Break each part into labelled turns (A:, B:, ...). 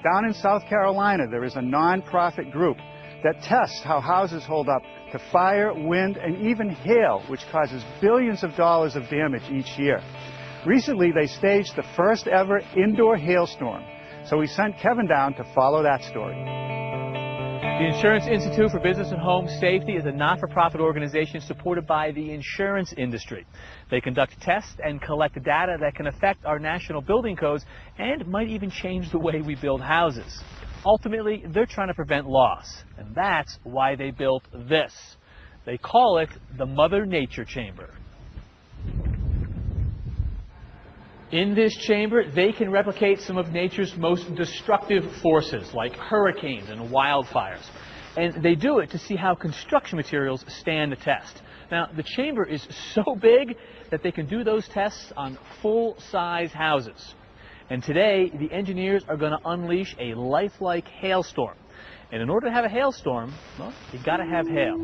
A: Down in South Carolina, there is a non-profit group that tests how houses hold up to fire, wind, and even hail, which causes billions of dollars of damage each year. Recently, they staged the first ever indoor hailstorm. So we sent Kevin down to follow that story.
B: The Insurance Institute for Business and Home Safety is a not-for-profit organization supported by the insurance industry. They conduct tests and collect data that can affect our national building codes and might even change the way we build houses. Ultimately, they're trying to prevent loss, and that's why they built this. They call it the Mother Nature Chamber. In this chamber, they can replicate some of nature's most destructive forces, like hurricanes and wildfires. And they do it to see how construction materials stand the test. Now, the chamber is so big that they can do those tests on full-size houses. And today, the engineers are going to unleash a lifelike hailstorm. And in order to have a hailstorm, well, you've got to have hail.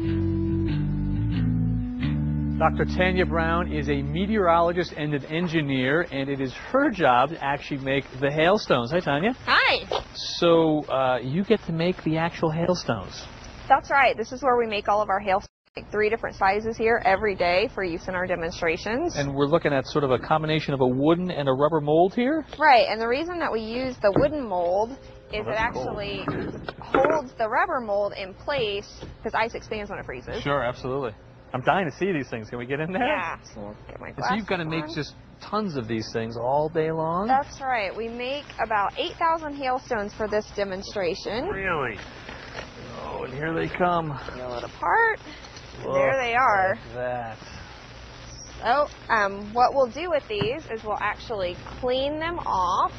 B: Dr. Tanya Brown is a meteorologist and an engineer, and it is her job to actually make the hailstones. Hi, Tanya.
C: Hi.
B: So you get to make the actual hailstones.
C: That's right. This is where we make all of our hailstones. 3 different sizes here every day for use in our demonstrations.
B: And we're looking at sort of a combination of a wooden and a rubber mold here?
C: Right, and the reason that we use the wooden mold is it actually holds the rubber mold in place because ice expands when it freezes.
B: Sure, absolutely. I'm dying to see these things. Can we get in there?
C: Yeah. So we'll get my glasses
B: so you've got to make just tons of these things all day long?
C: That's right. We make about 8,000 hailstones for this demonstration.
B: Really? Oh, and here they come.
C: Peel it apart. And there they are.
B: Like that.
C: So, what we'll do with these is we'll actually clean them off,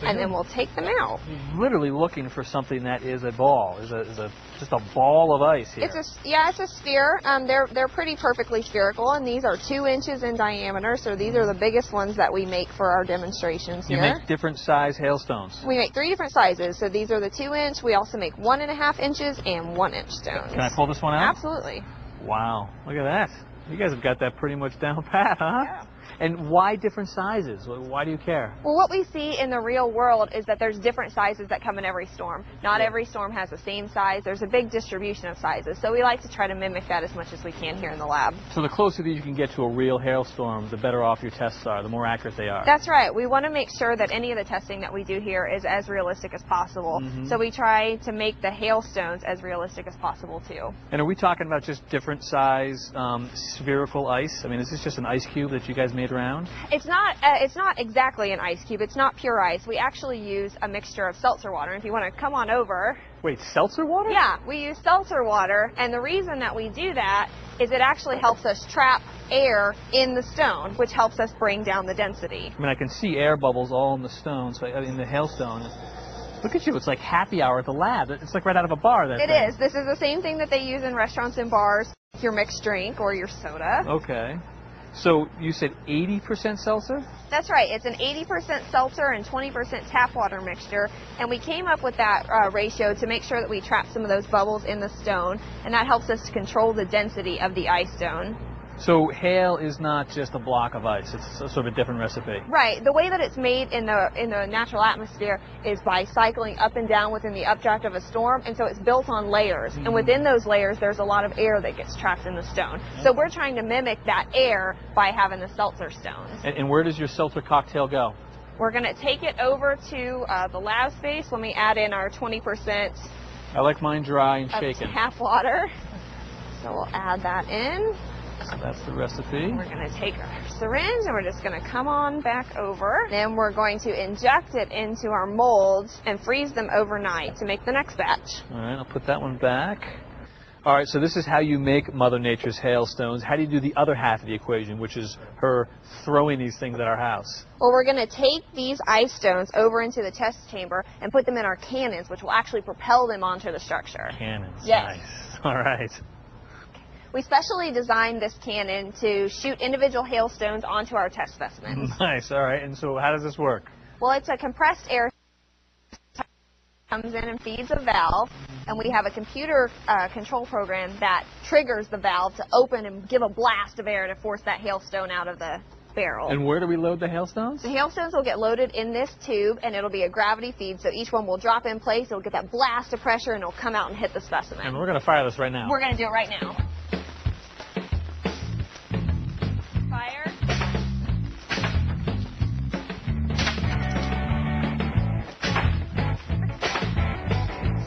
C: and then we'll take them out.
B: You're literally looking for something that is a ball, just a ball of ice here.
C: It's a sphere. They're pretty perfectly spherical, and these are 2 inches in diameter. So these are the biggest ones that we make for our demonstrations here.
B: You make different size hailstones.
C: We make 3 different sizes. So these are the 2-inch. We also make 1.5 inches and 1-inch stones.
B: Can I pull this one out?
C: Absolutely.
B: Wow, look at that. You guys have got that pretty much down pat, huh?
C: Yeah.
B: And why different sizes? Why do you care?
C: Well, what we see in the real world is that there's different sizes that come in every storm. Not every storm has the same size. There's a big distribution of sizes. So we like to try to mimic that as much as we can here in the lab.
B: So the closer that you can get to a real hailstorm, the better off your tests are, the more accurate they are.
C: That's right. We want to make sure that any of the testing that we do here is as realistic as possible. So we try to make the hailstones as realistic as possible, too.
B: And are we talking about just different size spherical ice? I mean, is this just an ice cube that you guys made around?
C: It's not exactly an ice cube. It's not pure ice. We actually use a mixture of seltzer water. If you want to come on over.
B: Wait, seltzer water?
C: Yeah, we use seltzer water, and the reason that we do that is it actually helps us trap air in the stone, which helps us bring down the density.
B: I mean, I can see air bubbles all in the stone, so in the hailstone. Look at you, it's like happy hour at the lab. It's like right out of a bar.
C: It is. This is the same thing that they use in restaurants and bars, your mixed drink or your soda.
B: Okay. So you said 80% seltzer?
C: That's right. It's an 80% seltzer and 20% tap water mixture. And we came up with that ratio to make sure that we trap some of those bubbles in the stone. And that helps us to control the density of the ice stone.
B: So hail is not just a block of ice. It's sort of a different recipe.
C: Right. The way that it's made in the natural atmosphere is by cycling up and down within the updraft of a storm, and so it's built on layers. And within those layers, there's a lot of air that gets trapped in the stone. So we're trying to mimic that air by having the seltzer stones.
B: And where does your seltzer cocktail go?
C: We're going to take it over to the lab space when we add in our 20%.
B: I like mine dry and shaken.
C: Half water. So we'll add that in.
B: So that's the recipe.
C: We're going to take our syringe and we're just going to come on back over. Then we're going to inject it into our molds and freeze them overnight to make the next batch.
B: All right, I'll put that one back. All right, so this is how you make Mother Nature's hailstones. How do you do the other half of the equation, which is her throwing these things at our house?
C: Well, we're going to take these ice stones over into the test chamber and put them in our cannons, which will actually propel them onto the structure.
B: Cannons,
C: yes.
B: Nice. All right.
C: We specially designed this cannon to shoot individual hailstones onto our test specimens.
B: Nice, all right. And so how does this work?
C: Well, it's a compressed air comes in and feeds a valve, and we have a computer control program that triggers the valve to open and give a blast of air to force that hailstone out of the barrel.
B: And where do we load the hailstones?
C: The hailstones will get loaded in this tube, and it'll be a gravity feed, so each one will drop in place. It'll get that blast of pressure, and it'll come out and hit the specimen.
B: And we're going to fire this right now.
C: We're going to do it right now. Fire.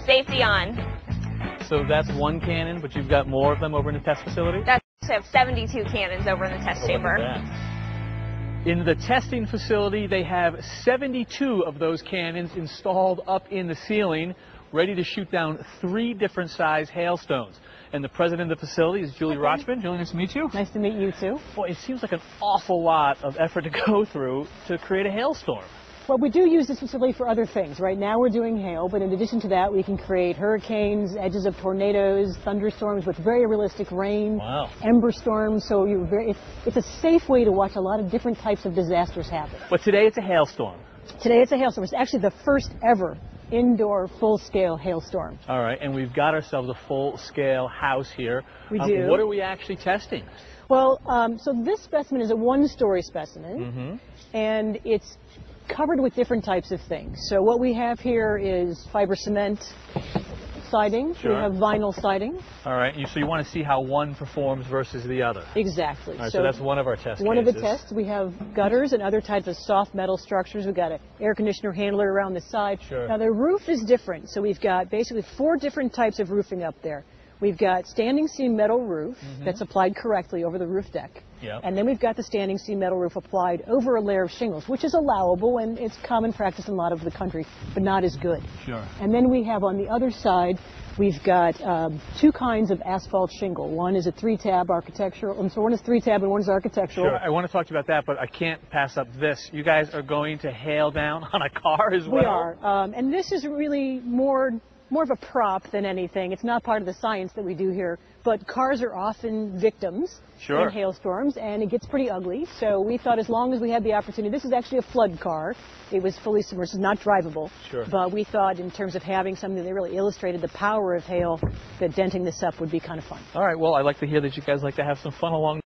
C: Safety on.
B: So that's one cannon, but you've got more of them over in the test facility?
C: That's we have 72 cannons over in the test chamber.
B: In the testing facility, they have 72 of those cannons installed up in the ceiling, ready to shoot down 3 different size hailstones. And the president of the facility is Julie Rochman. Julie, nice to meet you.
D: Nice to meet you, too.
B: Boy, it seems like an awful lot of effort to go through to create a hailstorm.
D: Well, we do use this facility for other things. Right now we're doing hail, but in addition to that, we can create hurricanes, edges of tornadoes, thunderstorms with very realistic rain, ember storms. So it's a safe way to watch a lot of different types of disasters happen.
B: But today it's a hailstorm.
D: Today it's a hailstorm. It's actually the first ever indoor full-scale hailstorm.
B: All right, and we've got ourselves a full-scale house here.
D: We do.
B: What are we actually testing?
D: Well, so this specimen is a one-story specimen, and it's covered with different types of things. So what we have here is fiber cement siding.
B: Sure.
D: We have vinyl siding.
B: All right, so you want to see how one performs versus the other.
D: Exactly.
B: All right, so that's one of our test
D: One
B: cases.
D: of the tests. We have gutters and other types of soft metal structures. We've got an air conditioner handler around the side.
B: Sure.
D: Now the roof is different. So we've got basically 4 different types of roofing up there. We've got standing seam metal roof that's applied correctly over the roof deck.
B: Yep.
D: And then we've got the standing seam metal roof applied over a layer of shingles, which is allowable and it's common practice in a lot of the country, but not as good.
B: Sure.
D: And then we have on the other side, we've got 2 kinds of asphalt shingle. One is a 3-tab architectural, and so one is 3-tab and one is architectural.
B: Sure, I want to talk to you about that, but I can't pass up this. You guys are going to hail down on a car as well?
D: We are, and this is really more of a prop than anything. It's not part of the science that we do here, but cars are often victims in hailstorms, and it gets pretty ugly. So we thought as long as we had the opportunity, this is actually a flood car. It was fully submerged, it's not drivable.
B: Sure.
D: But we thought in terms of having something that really illustrated the power of hail, that denting this up would be kind of fun.
B: All right, well, I like to hear that you guys like to have some fun along.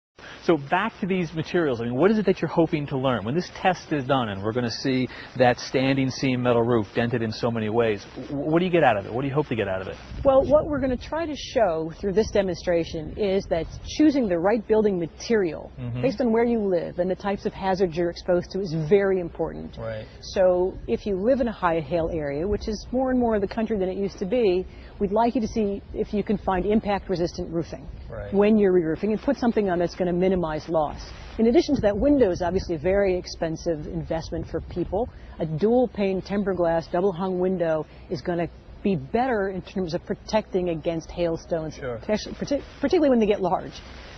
B: So back to these materials. I mean, what is it that you're hoping to learn? When this test is done and we're going to see that standing seam metal roof dented in so many ways, what do you get out of it? What do you hope to get out of it?
D: Well, what we're going to try to show through this demonstration is that choosing the right building material based on where you live and the types of hazards you're exposed to is very important.
B: Right.
D: So if you live in a high hail area, which is more and more of the country than it used to be, we'd like you to see if you can find impact-resistant roofing when you're re-roofing and put something on that's going to minimize loss. In addition to that, windows, obviously a very expensive investment for people. A dual-pane tempered glass, double-hung window is going to be better in terms of protecting against hailstones, particularly when they get large,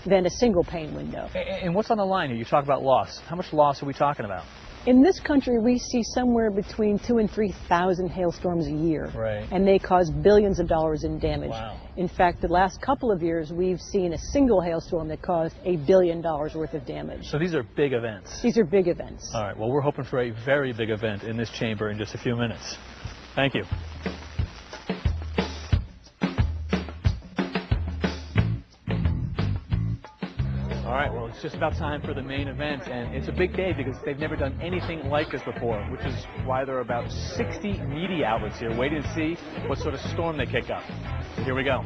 D: than a single-pane window.
B: And what's on the line here? You talk about loss. How much loss are we talking about?
D: In this country, we see somewhere between 2,000 and 3,000 hailstorms a year, and they cause billions of dollars in damage.
B: Wow.
D: In fact, the last couple of years, we've seen a single hailstorm that caused $1 billion worth of damage.
B: So these are big events.
D: These are big events.
B: All right, well, we're hoping for a very big event in this chamber in just a few minutes. Thank you. All right, well, it's just about time for the main event, and it's a big day because they've never done anything like this before, which is why there are about 60 media outlets here waiting to see what sort of storm they kick up. Here we go.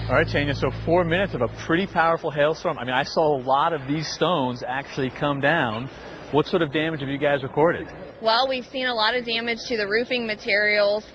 B: All right, Tanya, so 4 minutes of a pretty powerful hailstorm. I mean, I saw a lot of these stones actually come down. What sort of damage have you guys recorded?
C: Well, we've seen a lot of damage to the roofing materials.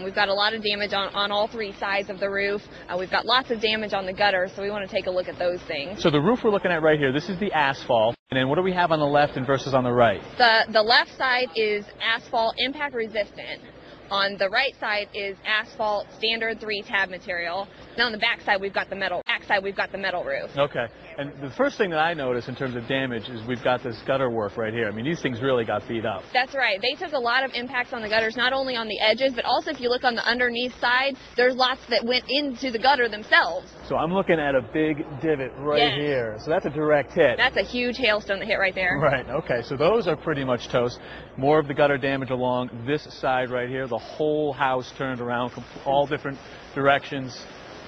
C: We've got a lot of damage on all 3 sides of the roof. We've got lots of damage on the gutters, so we want to take a look at those things.
B: So the roof we're looking at right here, this is the asphalt. And then what do we have on the left and versus on the right?
C: The left side is asphalt impact resistant. On the right side is asphalt standard 3-tab material. Now on the back side we've got the metal backside we've got the metal roof.
B: Okay. And the first thing that I notice in terms of damage is we've got this gutter work right here. I mean, these things really got beat up.
C: That's right. They took a lot of impacts on the gutters, not only on the edges, but also if you look on the underneath side, there's lots that went into the gutter themselves.
B: So I'm looking at a big divot right here. So that's a direct hit.
C: That's a huge hailstone that hit right there.
B: Right. Okay. So those are pretty much toast. More of the gutter damage along this side right here. The whole house turned around from all different directions.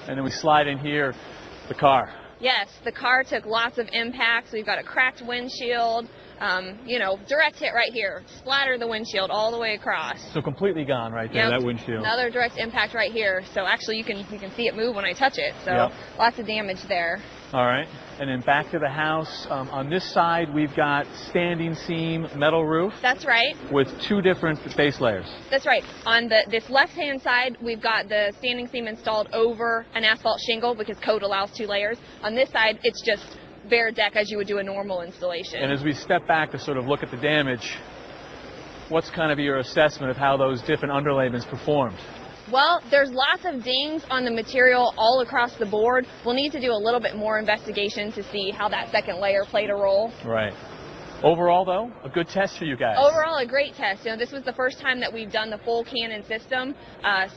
B: And then we slide in here, the car.
C: Yes, the car took lots of impacts. We've got a cracked windshield, you know, direct hit right here. Splattered the windshield all the way across.
B: So completely gone right there, that windshield.
C: Another direct impact right here. So actually you can see it move when I touch it. So lots of damage there.
B: All right. And then back to the house. On this side, we've got standing seam metal roof.
C: That's right.
B: With two different base layers.
C: That's right. On this left-hand side, we've got the standing seam installed over an asphalt shingle because code allows 2 layers. On this side, it's just bare deck as you would do a normal installation.
B: And as we step back to sort of look at the damage, what's kind of your assessment of how those different underlayments performed?
C: Well, there's lots of dings on the material all across the board. We'll need to do a little bit more investigation to see how that second layer played a role.
B: Right. Overall, though, a good test for you guys.
C: Overall, a great test. You know, this was the first time that we've done the full Cannon system,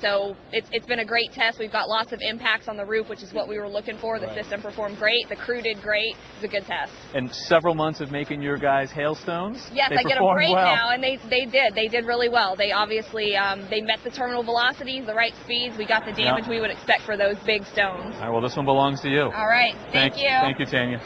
C: so it's been a great test. We've got lots of impacts on the roof, which is what we were looking for. The system performed great. The crew did great. It was a good test.
B: And several months of making your guys Hailstones?
C: Yes, I get a break now, and they did. They did really well. They obviously they met the terminal velocities, the right speeds. We got the damage we would expect for those big stones.
B: All right, well, this one belongs to you.
C: All right. Thank you.
B: Thank you, Tanya.